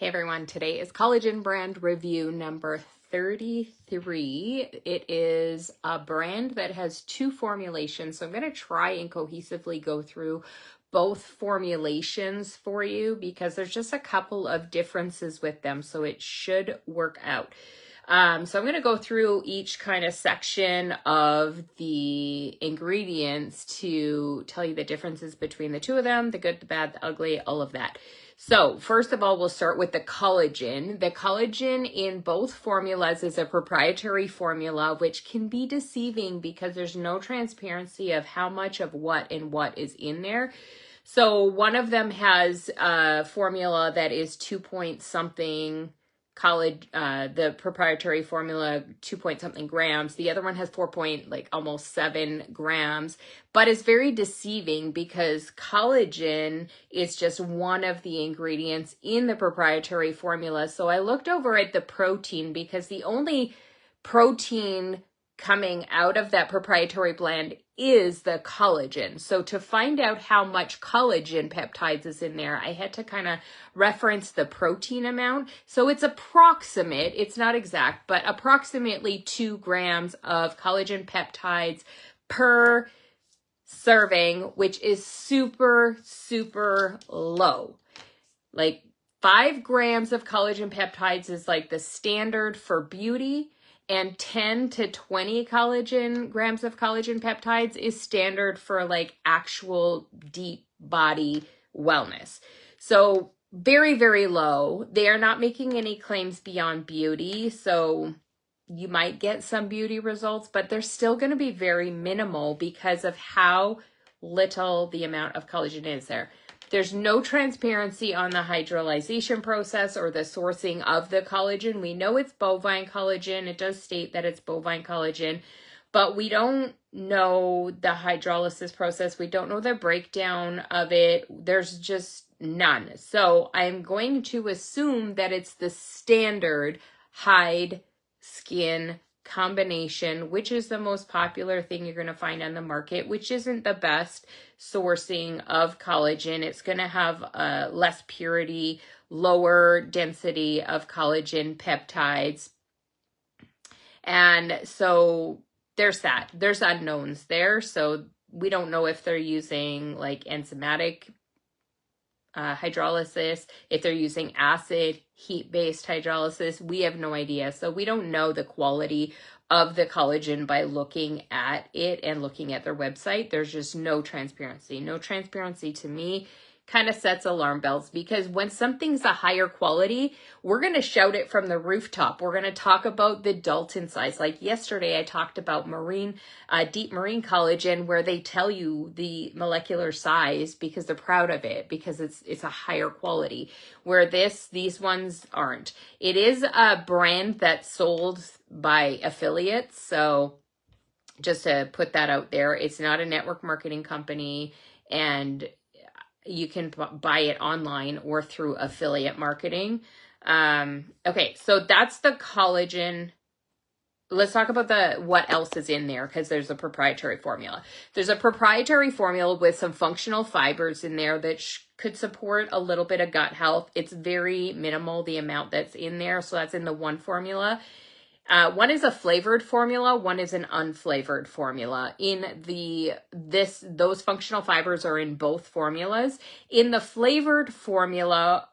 Hey everyone, today is Collagen brand review number 33. It is a brand that has two formulations, so I'm going to try and cohesively go through both formulations for you because there's just a couple of differences with them, so it should work out. So I'm going to go through each kind of section of the ingredients to tell you the differences between the two of them, the good, the bad, the ugly, all of that. So first of all, we'll start with the collagen. The collagen in both formulas is a proprietary formula, which can be deceiving because there's no transparency of how much of what and what is in there. So one of them has a formula that is 2 point something the proprietary formula 2 point something grams. The other one has 4 point almost 7 grams, but it's very deceiving because collagen is just one of the ingredients in the proprietary formula. So I looked over at the protein because the only protein coming out of that proprietary blend is the collagen. So to find out how much collagen peptides is in there, I had to kind of reference the protein amount. So it's approximate, it's not exact, but approximately 2 grams of collagen peptides per serving, which is super, super low. Like 5 grams of collagen peptides is like the standard for beauty, and 10 to 20 grams of collagen peptides is standard for like actual deep body wellness. So very, very low. They are not making any claims beyond beauty. So you might get some beauty results, but they're still going to be very minimal because of how little the amount of collagen is there. There's no transparency on the hydrolyzation process or the sourcing of the collagen. We know it's bovine collagen. It does state that it's bovine collagen, but we don't know the hydrolysis process. We don't know the breakdown of it. There's just none. So I'm going to assume that it's the standard hide skin combination, which is the most popular thing you're going to find on the market, which isn't the best sourcing of collagen. It's going to have less purity, lower density of collagen peptides. And so there's that. There's unknowns there. So we don't know if they're using like enzymatic hydrolysis, if they're using acid, heat-based hydrolysis, we have no idea. So we don't know the quality of the collagen by looking at it and looking at their website. There's just no transparency. No transparency to me kind of sets alarm bells because when something's a higher quality, we're going to shout it from the rooftop. We're going to talk about the Dalton size. Like yesterday, I talked about deep marine collagen, where they tell you the molecular size because they're proud of it, because it's a higher quality, where these ones aren't. It is a brand that's sold by affiliates. So just to put that out there, it's not a network marketing company, and you can buy it online or through affiliate marketing. Okay, so that's the collagen. Let's talk about what else is in there, because there's a proprietary formula. There's a proprietary formula with some functional fibers in there that could support a little bit of gut health. It's very minimal, the amount that's in there. So that's in the one formula. One is a flavored formula, one is an unflavored formula. Those functional fibers are in both formulas. In the flavored formula,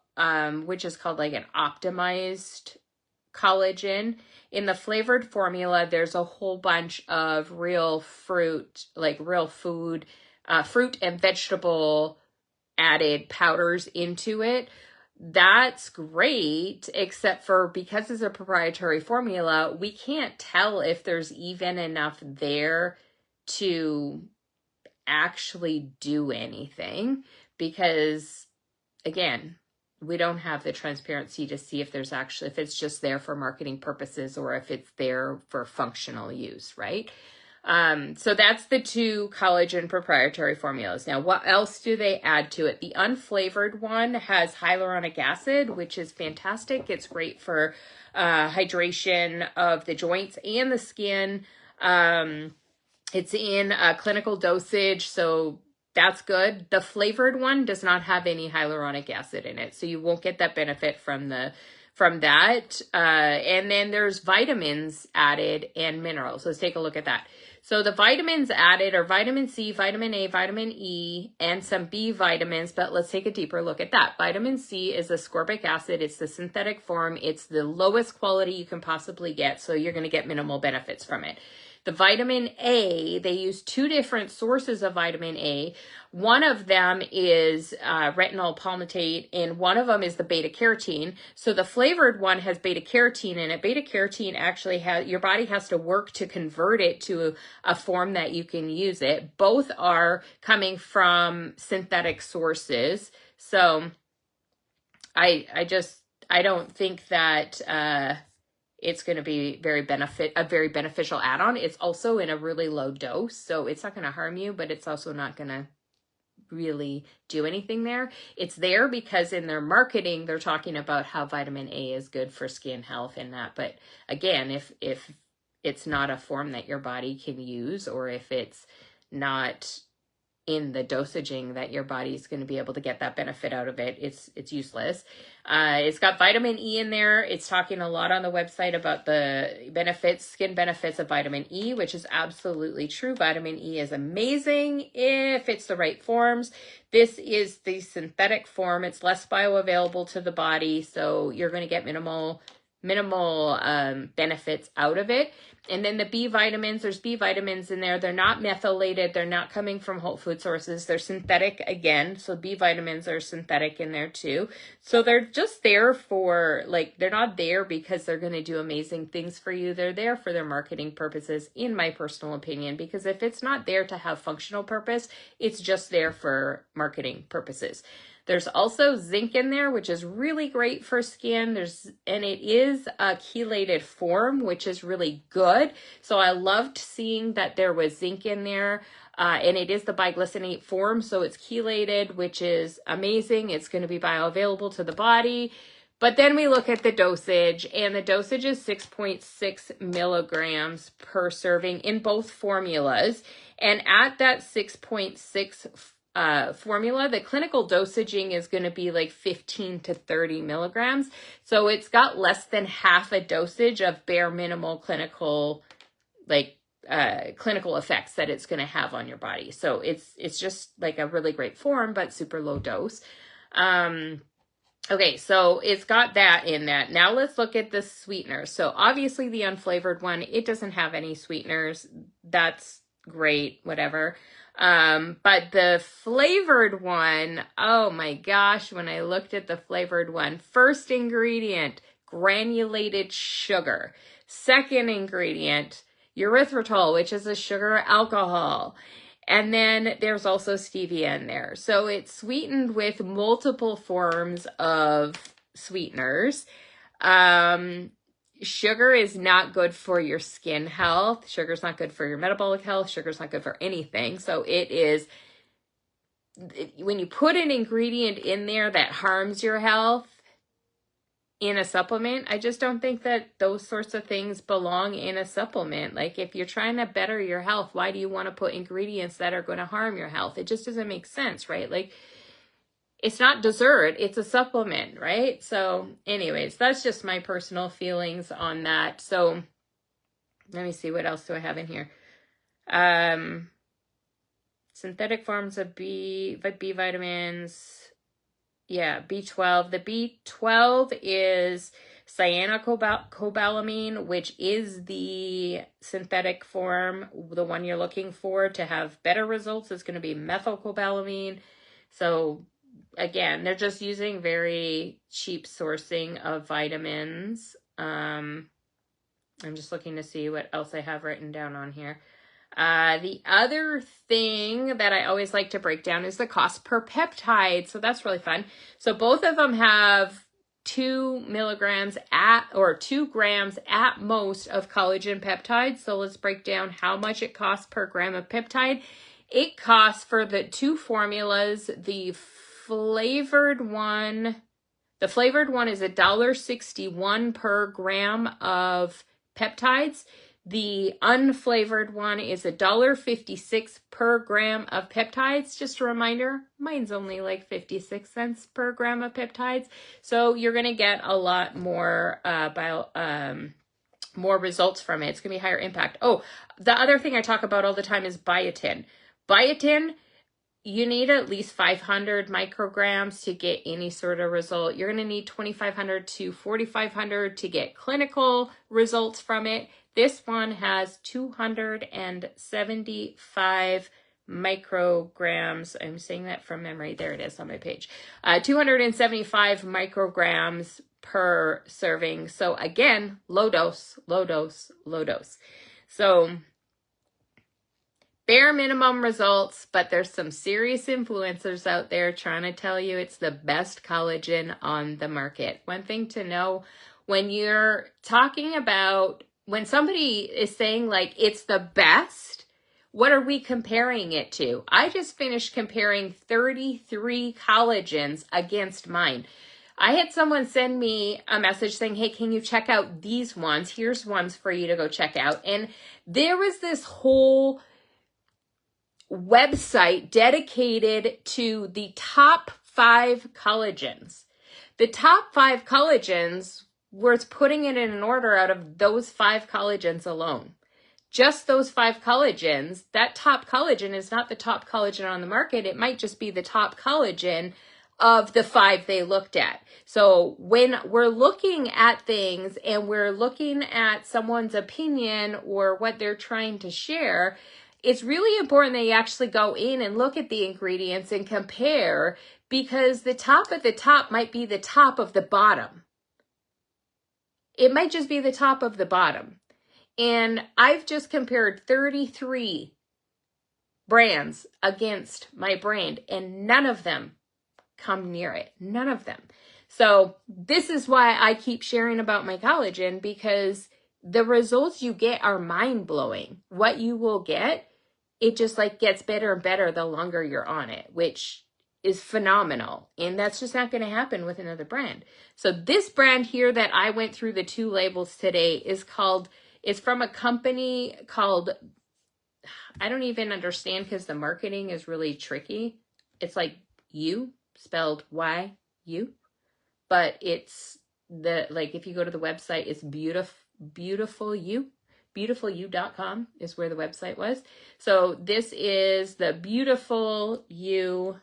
which is called like an optimized collagen, in the flavored formula, there's a whole bunch of real fruit, like real food, fruit and vegetable added powders into it. That's great, except for because it's a proprietary formula, we can't tell if there's even enough there to actually do anything because, again, we don't have the transparency to see if it's just there for marketing purposes or if it's there for functional use, right? So that's the two collagen proprietary formulas. Now, what else do they add to it? The unflavored one has hyaluronic acid, which is fantastic. It's great for hydration of the joints and the skin. It's in a clinical dosage, so that's good. The flavored one does not have any hyaluronic acid in it, so you won't get that benefit from that. And then there's vitamins added and minerals. Let's take a look at that. So the vitamins added are vitamin C, vitamin A, vitamin E, and some B vitamins, but let's take a deeper look at that. Vitamin C is ascorbic acid. It's the synthetic form. It's the lowest quality you can possibly get, so you're going to get minimal benefits from it. The vitamin A, they use two different sources of vitamin A. One of them is retinol palmitate, and one of them is the beta carotene. So the flavored one has beta carotene in it. Beta carotene actually your body has to work to convert it to a form that you can use it. Both are coming from synthetic sources. So I don't think that it's going to be a very beneficial add-on. It's also in a really low dose, so it's not going to harm you, but it's also not going to really do anything there. It's there because in their marketing, they're talking about how vitamin A is good for skin health and that. But again, if it's not a form that your body can use, or if it's not in the dosaging that your body's going to be able to get that benefit out of it, it's useless. It's got vitamin E in there. It's talking a lot on the website about the skin benefits of vitamin E, which is absolutely true. Vitamin E is amazing if it's the right forms. This is the synthetic form. It's less bioavailable to the body, so you're going to get minimal benefits out of it. And then the B vitamins, there's B vitamins in there. They're not methylated. They're not coming from whole food sources. They're synthetic again. So B vitamins are synthetic in there too. So they're just there for, they're not there because they're going to do amazing things for you. They're there for their marketing purposes, in my personal opinion, because if it's not there to have functional purpose, it's just there for marketing purposes. There's also zinc in there, which is really great for skin. And it is a chelated form, which is really good. So I loved seeing that there was zinc in there. And it is the biglycinate form, so it's chelated, which is amazing. It's going to be bioavailable to the body. But then we look at the dosage, and the dosage is 6.6 milligrams per serving in both formulas. And at that 6.6 formula, the clinical dosaging is going to be like 15 to 30 milligrams. So it's got less than half a dosage of bare minimal clinical effects that it's going to have on your body. So it's just like a really great form, but super low dose. Okay, so it's got that in that. Now let's look at the sweeteners. So obviously the unflavored one, it doesn't have any sweeteners. That's great, whatever. But the flavored one, oh my gosh, when I looked at the flavored one, first ingredient, granulated sugar. Second ingredient, erythritol, which is a sugar alcohol. And then there's also stevia in there. So it's sweetened with multiple forms of sweeteners. Sugar is not good for your skin health. Sugar is not good for your metabolic health. Sugar is not good for anything. So when you put an ingredient in there that harms your health in a supplement, I just don't think that those sorts of things belong in a supplement. Like, if you're trying to better your health, why do you want to put ingredients that are going to harm your health? It just doesn't make sense, right? Like, it's not dessert, it's a supplement, right? So anyways, that's just my personal feelings on that. So let me see, what else do I have in here? Synthetic forms of B vitamins. Yeah, B12. The B12 is cyanocobalamin, which is the synthetic form. The one you're looking for to have better results is going to be methylcobalamin. So again, they're just using very cheap sourcing of vitamins. I'm just looking to see what else I have written down on here. The other thing that I always like to break down is the cost per peptide. So that's really fun. So both of them have 2 milligrams or 2 grams at most of collagen peptides. So let's break down how much it costs per gram of peptide. It costs for the two formulas, the flavored one is $1.61 per gram of peptides. The unflavored one is $1.56 per gram of peptides. Just a reminder, mine's only like 56 cents per gram of peptides. So you're going to get a lot more more results from it. It's going to be higher impact. Oh, the other thing I talk about all the time is biotin. Biotin, you need at least 500 micrograms to get any sort of result. You're going to need 2,500 to 4,500 to get clinical results from it. This one has 275 micrograms. I'm saying that from memory. There it is on my page. 275 micrograms per serving. So again, low dose, low dose, low dose. So bare minimum results, but there's some serious influencers out there trying to tell you it's the best collagen on the market. One thing to know when you're talking about, when somebody is saying like it's the best, what are we comparing it to? I just finished comparing 33 collagens against mine. I had someone send me a message saying, hey, can you check out these ones? Here's ones for you to go check out. And there was this whole website dedicated to the top 5 collagens. The top 5 collagens, was putting it in an order out of those 5 collagens alone. Just those 5 collagens, that top collagen is not the top collagen on the market. It might just be the top collagen of the 5 they looked at. So when we're looking at things and we're looking at someone's opinion or what they're trying to share, it's really important that you actually go in and look at the ingredients and compare, because the top of the top might be the top of the bottom. It might just be the top of the bottom. And I've just compared 33 brands against my brand, and none of them come near it. None of them. So this is why I keep sharing about my collagen, because the results you get are mind-blowing. What you will get, it just like gets better and better the longer you're on it, which is phenomenal. And that's just not going to happen with another brand. So this brand here that I went through the 2 labels today is called, it's from a company called, I don't even understand because the marketing is really tricky. It's like you, spelled Y-U, but it's the, like if you go to the website, it's beautifulyou.com is where the website was. So this is the Beautiful You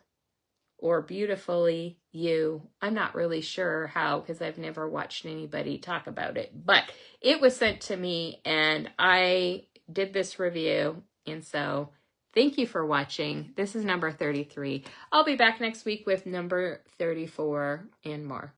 or Beautifully You. I'm not really sure how, because I've never watched anybody talk about it, but it was sent to me and I did this review. And so thank you for watching. This is number 33. I'll be back next week with number 34 and more.